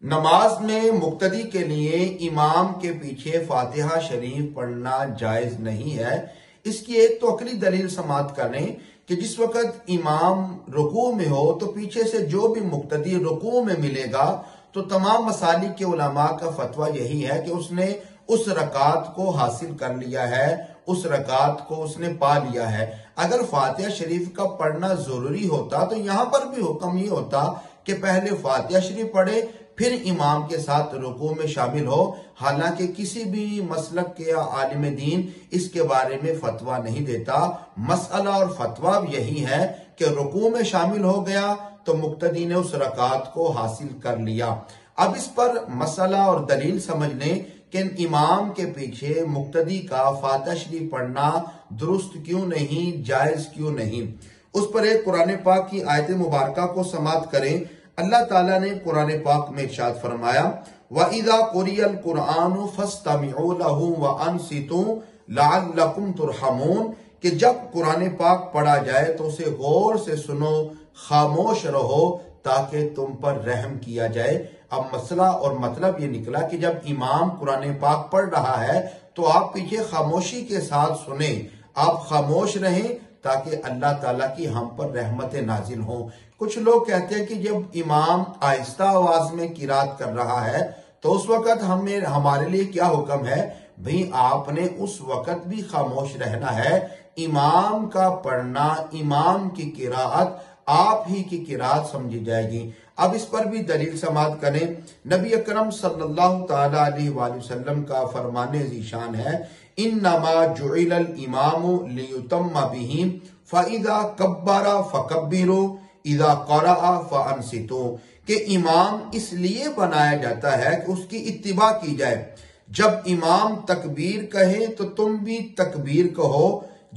نماز میں مقتدی کے لیے امام کے پیچھے فاتحہ شریف پڑھنا جائز نہیں ہے۔ اس کی ایک تو عقلی دلیل سماعت کریں کہ جس وقت امام رکوع میں ہو تو پیچھے سے جو بھی مقتدی رکوع میں ملے گا تو تمام مسالک کے علماء کا فتویٰ یہی ہے کہ اس نے اس رکعت کو حاصل کر لیا ہے، اس رکعت کو اس نے پا لیا ہے۔ اگر فاتحہ شریف کا پڑھنا ضروری ہوتا تو یہاں پر بھی حکم یہ ہوتا کہ پہلے فاتحہ شریف پڑھے پھر امام کے ساتھ رکوع میں شامل ہو، حالانکہ کسی بھی مسلک کے عالم دین اس کے بارے میں فتویٰ نہیں دیتا۔ مسئلہ اور فتویٰ یہی ہے کہ رکوع میں شامل ہو گیا تو مقتدی نے اس رکعت کو حاصل کر لیا۔ اب اس پر مسئلہ اور دلیل سمجھ لیں کہ امام کے پیچھے مقتدی کا فاتحہ شریف پڑھنا درست کیوں نہیں، جائز کیوں نہیں۔ اس پر ایک قرآن پاک کی آیت مبارکہ کو سماعت کریں۔ اللہ تعالیٰ نے قرآن پاک میں ارشاد فرمایا وَإِذَا قُرِئَ الْقُرْآنُ فَاسْتَمِعُوا لَهُ وَأَنصِتُوا لَعَلَّكُمْ تُرْحَمُونَ کہ جب قرآن پاک پڑھا جائے تو اسے غور سے سنو، خاموش رہو تاکہ تم پر رحم کیا جائے۔ اب مسئلہ اور مطلب یہ نکلا کہ جب امام قرآن پاک پڑھ رہا ہے تو آپ پیچھے خاموشی کے ساتھ سنیں، آپ خاموش رہیں تاکہ اللہ تعالیٰ کی ہم پر رحمت نازل ہوں۔ کچھ لوگ کہتے ہیں کہ جب امام آہستہ آواز میں قرات کر رہا ہے تو اس وقت ہمارے لیے کیا حکم ہے؟ بھئی آپ نے اس وقت بھی خاموش رہنا ہے۔ امام کا پڑھنا، امام کی قرات آپ ہی کی قرات سمجھی جائے گی۔ اب اس پر بھی دلیل سماعت کریں۔ نبی اکرم صلی اللہ تعالیٰ علیہ وآلہ وسلم کا فرمان ذیشان ہے انما جعل الامام لیتم بہ فاذا کبر فکبروا اذا قرأ فانصتوا کہ امام اس لیے بنایا جاتا ہے کہ اس کی اتباع کی جائے۔ جب امام تکبیر کہے تو تم بھی تکبیر کہو،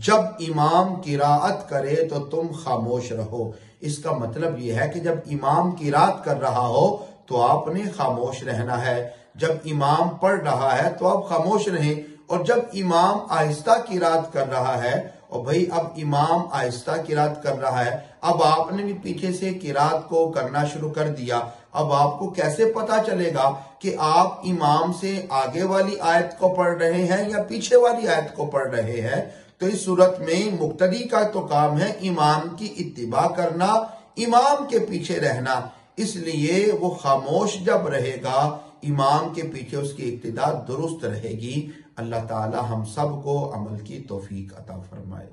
جب امام قرات کرے تو تم خاموش رہو۔ اس کا مطلب یہ ہے کہ جب امام قرات کر رہا ہو تو آپ نے خاموش رہنا ہے، جب امام پڑھ رہا ہے تو آپ خاموش رہیں، اور جب امام آہستہ قرات کر رہا ہے، اور بھئی اب امام آہستہ قرات کر رہا ہے، اب آپ نے بھی پیچھے سے قرات کو کرنا شروع کر دیا، اب آپ کو کیسے پتا چلے گا کہ آپ امام سے آگے والی آیت کو پڑھ رہے ہیں یا پیچھے والی آیت کو پڑھ رہے ہیں؟ تو اس صورت میں مقتدی کا تو کام ہے امام کی اتباع کرنا، امام کے پیچھے رہنا، اس لیے وہ خاموش جب رہے گا امام کے پیچھے اس کی اقتداء درست رہے گی۔ اللہ تعالی ہم سب کو عمل کی توفیق عطا فرمائے۔